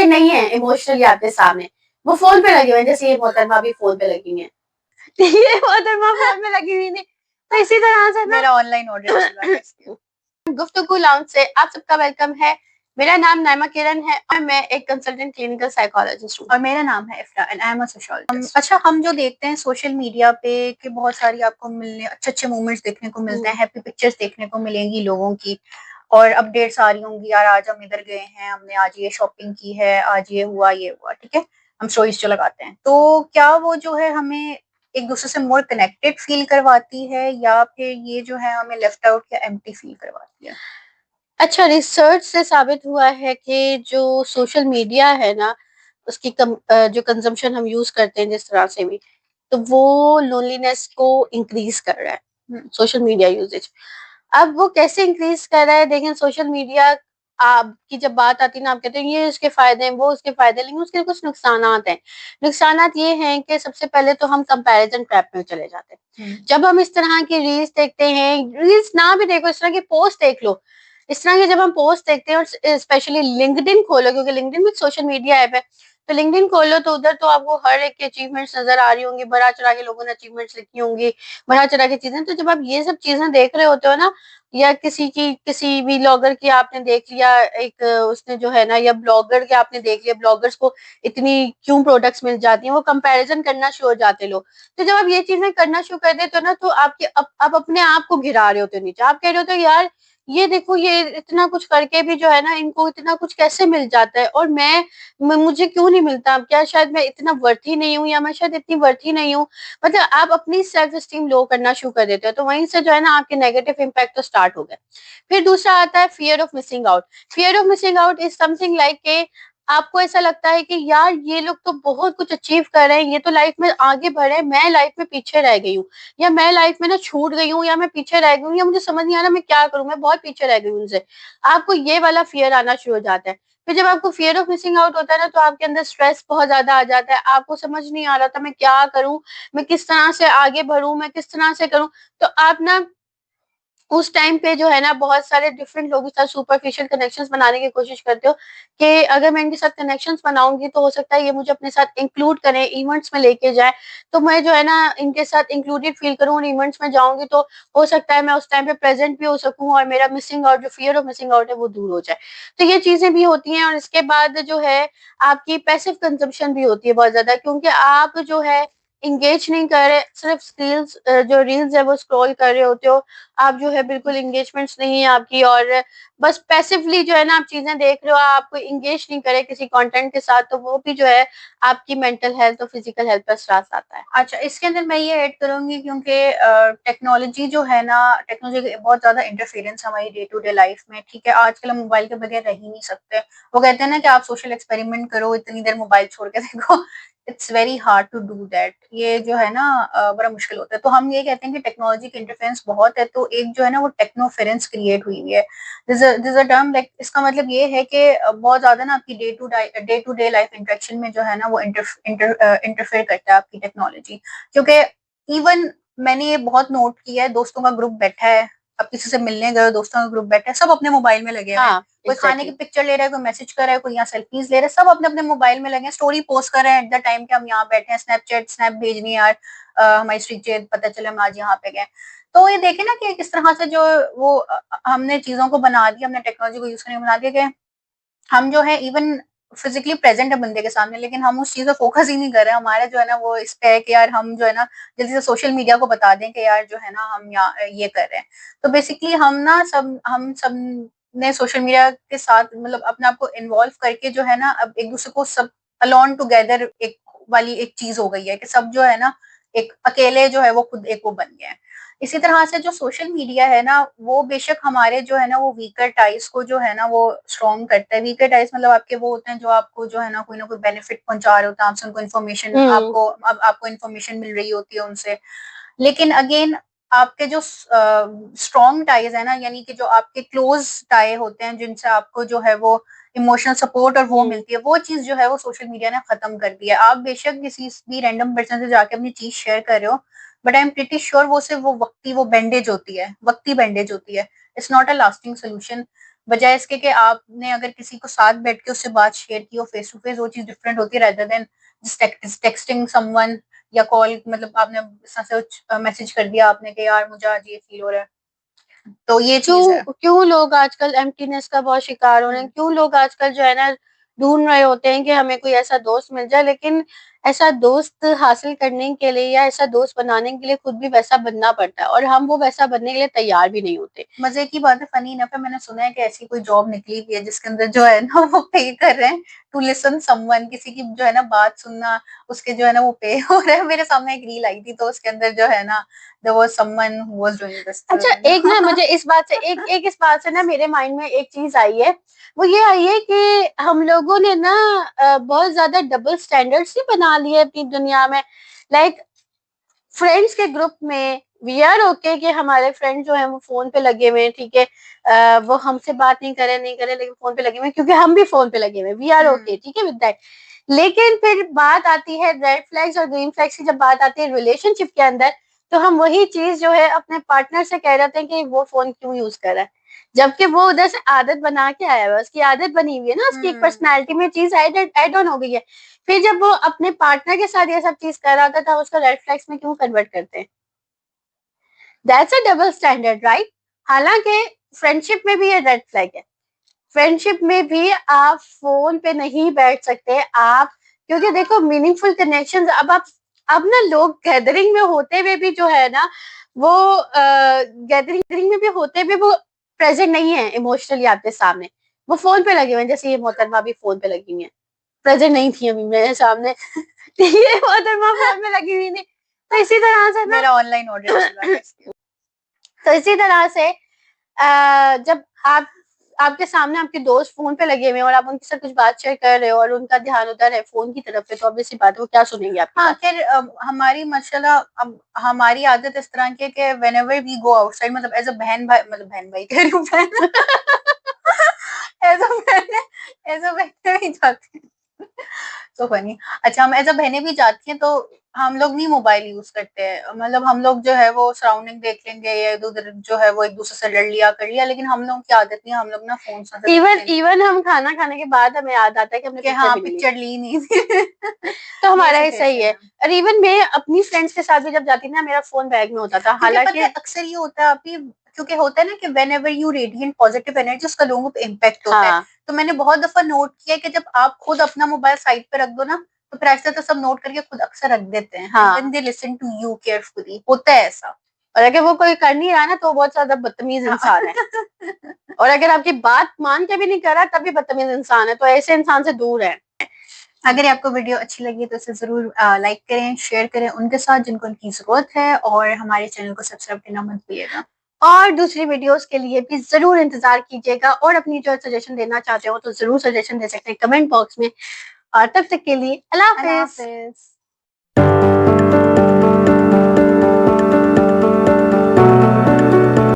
नहीं है इमोशनली आपके सामने, वो फोन पे लगे हुए हैं, जैसे ये मोहतरमा भी फोन पे लगी है। ये मोहतरमा फोन पे लगी हुई थी। तो इसी तरह से मेरा ऑनलाइन ऑर्डर चल रहा है। गुफ्तगू लाउंज से आप सबका वेलकम है। मेरा नाम नाइमा किरण है और मैं एक कंसल्टेंट क्लिनिकल साइकोलॉजिस्ट हूँ। और मेरा नाम है इफ्रा and I am a sociologist. अच्छा, हम जो देखते हैं सोशल मीडिया पे कि बहुत सारी आपको मिलने अच्छे अच्छे मोमेंट्स देखने को मिलते हैं, हैप्पी पिक्चर्स देखने को मिलेंगी लोगों की, और अपडेट्स आ रही होंगी, यार आज हम इधर गए हैं, हमने आज ये शॉपिंग की है, आज ये हुआ, ठीक है, हम स्टोरीज जो लगाते हैं। तो क्या वो जो है हमें एक दूसरे से मोर कनेक्टेड फील करवाती है, या फिर ये जो है हमें लेफ्ट आउट या एम्प्टी फील करवाती है? अच्छा, रिसर्च से साबित हुआ है कि जो सोशल मीडिया है ना, उसकी जो कंजम्पशन हम यूज करते हैं जिस तरह से भी, तो वो लोनलीनेस को इंक्रीज कर रहा है, सोशल मीडिया यूजेज। अब वो कैसे इंक्रीज कर रहा है, देखें, सोशल मीडिया आपकी जब बात आती है ना, आप कहते हैं ये इसके फायदे हैं, वो उसके फायदे, लेकिन उसके कुछ नुकसानात हैं। नुकसानात ये हैं कि सबसे पहले तो हम कंपैरिजन ट्रैप में चले जाते हैं। जब हम इस तरह की रील्स देखते हैं, रील्स ना भी देखो, इस तरह की पोस्ट देख लो, इस तरह के जब हम पोस्ट देखते हैं, और स्पेशली लिंक्डइन खोलो, क्योंकि लिंक्डइन भी सोशल मीडिया ऐप है, तो लिंक्डइन खोलो तो उधर तो आपको हर एक की अचीवमेंट्स नजर आ रही होंगी, बड़ा चढ़ा के लोगों ने अचीवमेंट्स लिखी होंगी, बड़ा चढ़ा के चीजें। तो जब आप ये सब चीजें देख रहे होते हो ना, या किसी भी ब्लॉगर की आपने देख लिया, एक उसने जो है ना, या ब्लॉगर के आपने देख लिया, ब्लॉगर्स को इतनी क्यों प्रोडक्ट्स मिल जाती हैं, वो कंपैरिजन करना शुरू हो जाते लोग। तो जब आप ये चीजें करना शुरू कर देते हो ना, तो आपके आप अपने आप को गिरा रहे होते हो नीचे, आप कह रहे होते हो यार ये देखो, ये इतना कुछ करके भी जो है ना, इनको इतना कुछ कैसे मिल जाता है, और मुझे क्यों नहीं मिलता, क्या शायद मैं इतना वर्थी नहीं हूँ, या मैं शायद इतनी वर्थी नहीं हूँ। मतलब आप अपनी सेल्फ स्टीम लो करना शुरू कर देते हो, तो वहीं से जो है ना आपके नेगेटिव इम्पैक्ट तो स्टार्ट हो गए। फिर दूसरा आता है fear of missing out. Fear of missing out is something like के आपको ऐसा लगता है कि यार ये लोग तो बहुत कुछ अचीव कर रहे हैं, ये तो लाइफ में आगे बढ़े हैं, मैं लाइफ में पीछे रह गई हूँ, या मैं लाइफ में ना छूट गई हूँ, या मैं पीछे रह गई हूँ, या मुझे समझ नहीं आ रहा मैं क्या करूँ, मैं बहुत पीछे रह गई हूँ उनसे। आपको ये वाला फियर आना शुरू हो जाता है। फिर जब आपको फियर ऑफ मिसिंग आउट होता है ना, तो आपके अंदर स्ट्रेस बहुत ज्यादा आ जाता है, आपको समझ नहीं आ रहा था मैं क्या करूं, मैं किस तरह से आगे बढ़ूं, मैं किस तरह से करूं। तो आप ना उस टाइम पे जो है ना बहुत सारे डिफरेंट लोगों के साथ सुपरफिशियल कनेक्शंस बनाने की कोशिश करते हो, कि अगर मैं इनके साथ कनेक्शंस बनाऊंगी तो हो सकता है ये मुझे अपने साथ इंक्लूड करें, इवेंट्स में लेके जाए, तो मैं जो है ना इनके साथ इंक्लूडेड फील करूँ, इवेंट्स में जाऊंगी तो हो सकता है मैं उस टाइम पे प्रेजेंट भी हो सकूं, और मेरा मिसिंग आउट, जो फियर ऑफ मिसिंग आउट है, वो दूर हो जाए। तो ये चीजें भी होती हैं। और इसके बाद जो है आपकी पैसिव कंजम्पशन भी होती है बहुत ज्यादा, क्योंकि आप जो है इंगेज नहीं कर रहे, सिर्फ रील्स, जो रील्स है वो स्क्रॉल कर रहे होते हो, आप जो है बिल्कुल इंगेजमेंट्स नहीं है आपकी, और बस पैसिवली जो है ना आप चीजें देख रहे हो, आपको इंगेज नहीं करे किसी कंटेंट के साथ, तो वो भी जो है आपकी मेंटल हेल्थ और फिजिकल हेल्थ पर स्ट्रेस आता है। अच्छा, इसके अंदर मैं ये ऐड करूंगी, क्योंकि टेक्नोलॉजी जो है ना, टेक्नोलॉजी का बहुत ज्यादा इंटरफेरेंस हमारी डे टू डे लाइफ में, ठीक है, आजकल हम मोबाइल के बगैर रह ही नहीं सकते। वो कहते हैं ना कि आप सोशल एक्सपेरिमेंट करो, इतनी देर मोबाइल छोड़ के देखो, it's very hard to do that. ये जो है ना बड़ा मुश्किल होता है। तो हम ये कहते हैं कि टेक्नोलॉजी का इंटरफेरेंस बहुत है, तो एक जो है ना वो टेक्नोफेरेंस क्रिएट हुई है। दिस अ टर्म, लाइक इसका मतलब ये है कि बहुत ज्यादा ना आपकी day to day life interaction में जो है ना वो इंटरफेयर करता है आपकी टेक्नोलॉजी। क्योंकि इवन मैंने ये बहुत नोट किया है, दोस्तों का ग्रुप बैठा है, अब किसी से मिलने गए, दोस्तों का ग्रुप बैठा है, सब अपने मोबाइल में लगे हुए हैं। कोई खाने की पिक्चर ले रहा है, कोई मैसेज कर रहा है, कोई यहाँ सेल्फीज ले रहा है, सब अपने अपने मोबाइल में लगे हैं, स्टोरी पोस्ट कर रहे हैं एट द टाइम के हम यहाँ बैठे हैं, स्नैपचैट स्नैप भेजनी है यार, हमारी स्ट्रीट पता चले हम आज यहाँ पे गए। तो ये देखे ना कि किस तरह से जो वो हमने चीजों को बना दिया, हमने टेक्नोलॉजी को यूज करने बना दिया कि हम जो है इवन फिजिकली प्रेजेंट है बंदे के सामने, लेकिन हम उस चीज पर फोकस ही नहीं कर रहे हैं। हमारा जो है ना वो इस पे है कि यार हम जो है ना जल्दी से सोशल मीडिया को बता दें कि यार जो है ना हम यहाँ ये कर रहे हैं। तो बेसिकली हम सब ने सोशल मीडिया के साथ मतलब अपने आप को इन्वॉल्व करके जो है ना अब एक दूसरे को सब अलॉन टुगेदर एक वाली एक चीज हो गई है कि सब जो है ना एक अकेले जो है वो खुद एक वो बन गए हैं। इसी तरह से जो सोशल मीडिया है ना वो बेशक हमारे जो है ना वो वीकर टाइज को जो है ना वो स्ट्रॉन्ग करता है। वीकर टाइज मतलब आपके वो होते हैं जो आपको जो है ना कोई बेनिफिट पहुंचा रहे होते हैं, आपसे उनको इन्फॉर्मेशन आपको इन्फॉर्मेशन मिल रही होती है उनसे। लेकिन अगेन आपके जो स्ट्रॉन्ग टाइज है ना, यानी कि जो आपके क्लोज टाई होते हैं जिनसे आपको जो है वो इमोशनल सपोर्ट और वो मिलती है, वो चीज जो है वो सोशल मीडिया ने खत्म कर दिया है। आप बेशक किसी भी रैंडम पर्सन से जाके अपनी चीज शेयर कर रहे हो, but I am pretty sure वो सिर्फ वो बैंडेज होती है, वक्ती बैंडेज होती है। It's not a lasting solution. बजाय इसके कि आपने अगर किसी को साथ बैठ के उससे बात शेयर की हो फेस टू फेस, वो चीज डिफरेंट होती है rather than just texting someone या कॉल, मतलब आपने मैसेज कर दिया आपने कि यार मुझे आज ये फील हो रहा है, तो ये चीज है। क्यों क्यों लोग आजकल एम्प्टीनेस का बहुत शिकार हो रहे हैं, क्यों लोग आजकल जो है ना ढूंढ रहे होते हैं कि हमें कोई ऐसा दोस्त मिल जाए, लेकिन ऐसा दोस्त हासिल करने के लिए या ऐसा दोस्त बनाने के लिए खुद भी वैसा बनना पड़ता है, और हम वो वैसा बनने के लिए तैयार भी नहीं होते। मजे की बात है, फनी इनफ है, मैंने सुना है कि ऐसी कोई जॉब निकली हुई है जिसके अंदर जो है ना वो पे कर रहे हैं टू लिसन समवन, किसी की जो है ना बात सुनना, उसके जो है ना वो पे हो रहा है। मेरे सामने एक रील आई थी तो उसके अंदर जो है ना there was someone who was doing this. अच्छा, एक ना मुझे इस बात से ना मेरे माइंड में एक चीज आई है, वो ये आई है कि हम लोगों ने ना बहुत ज्यादा डबल स्टैंडर्ड्स ही बना लिए अपनी दुनिया में। लाइक फ्रेंड्स के ग्रुप में वी आर ओके कि हमारे फ्रेंड जो है वो फोन पे लगे हुए हैं, ठीक है, वो हमसे बात नहीं करे लेकिन फोन पे लगे हुए हैं क्योंकि हम भी फोन पे लगे हुए हैं, वी आर ओके, ठीक है विद दैट। लेकिन फिर बात आती है रेड फ्लैग्स और ग्रीन फ्लैग्स की, जब बात आती है रिलेशनशिप के अंदर, तो हम वही चीज जो है अपने पार्टनर से कह रहे हैं कि वो फोन क्यों यूज कर रहा है, जबकि वो उधर से आदत बना के आया हुआ है, उसकी आदत बनी हुई है ना, उसकी एक पर्सनैलिटी में चीज एड ऑन हो गई है। फिर जब वो अपने पार्टनर के साथ ये सब चीज कर रहा था, तो उसको रेड फ्लैग्स में क्यों कन्वर्ट करते हैं? That's a double standard, right? हालांकि फ्रेंडशिप में भी ये रेड फ्लैग है। फ्रेंडशिप में भी आप फोन पे नहीं बैठ सकते आप, क्योंकि देखो मीनिंगफुल कनेक्शन अब ना लोग गैदरिंग में होते हुए भी जो है ना वो गैदरिंग में भी होते हुए वो प्रेजेंट नहीं है इमोशनली आपके सामने, वो फोन पे लगे हुए हैं। जैसे ये मोहतरमा भी फोन पे लगी हुई है, प्रेजेंट नहीं थी अभी मेरे सामने। ये मोहतरमा फोन पे लगी हुई थी। तो इसी तरह से ना मेरा ऑनलाइन ऑडिट चल रहा है। तो इसी तरह से जब आपके सामने आपके दोस्त फोन पे लगे हुए हैं और आप उनके साथ कुछ बात शेयर कर रहे हो और उनका ध्यान उधर है फोन की तरफ पे, तो ऑब्वियसली बात है वो क्या सुनेंगे आपकी हाँ बात। फिर हमारी माशाल्लाह अब हमारी आदत इस तरह की है कि व्हेनेवर वी गो आउटसाइड, मतलब एज अ बहन भाई, मतलब बहन भाई कह रही हूँ, बहन एज अ बहन, एज अ बहन भी जाती है, सो फनी। अच्छा, हम एज अ बहनें भी जाती हैं तो हम लोग नहीं मोबाइल यूज करते हैं, मतलब हम लोग जो है वो सराउंडिंग देख लेंगे या इधर उधर जो है वो एक दूसरे से लड़ लिया कर लिया, लेकिन हम लोग की आदत नहीं है, हम लोग ना फोन से इवन हम खाना खाने के बाद हमें याद आता है कि हमने कि पिक्चर हाँ भी नहीं ली, पिक्चर ली नहीं थी। तो ये हमारा ऐसा ही सिचुएशन है। है। और इवन मैं अपनी फ्रेंड्स के साथ भी जब जाती थी ना, मेरा फोन बैग में होता था, क्योंकि पता हालांकि है अक्सर ये होता है अभी, क्योंकि होता है ना कि when ever you radiate positive energy उसका लोगों पे इम्पैक्ट होता है। हाँ तो मैंने बहुत दफा नोट किया है कि जब आप खुद अपना मोबाइल साइड पे रख दो ना, तो फिर ऐसा तो सब नोट करके खुद अक्सर रख देते हैं, एंड देन हाँ, they listen to you carefully, होता है ऐसा। और अगर वो कोई कर नहीं रहा ना तो बहुत ज्यादा बदतमीज हाँ। इंसान है, और अगर आपकी बात मान के भी नहीं कर रहा तब भी बदतमीज इंसान है, तो ऐसे इंसान से दूर है। अगर आपको वीडियो अच्छी लगी तो इसे जरूर लाइक करें, शेयर करें उनके साथ जिनको उनकी जरूरत है, और हमारे चैनल को सब्सक्राइब करना मत भूलिएगा। और दूसरी वीडियोस के लिए भी जरूर इंतजार कीजिएगा, और अपनी जो सजेशन देना चाहते हो तो जरूर सजेशन दे सकते हैं कमेंट बॉक्स में। और तब तक के लिए अल्लाह अल्लाह हाफिज। हाफिज।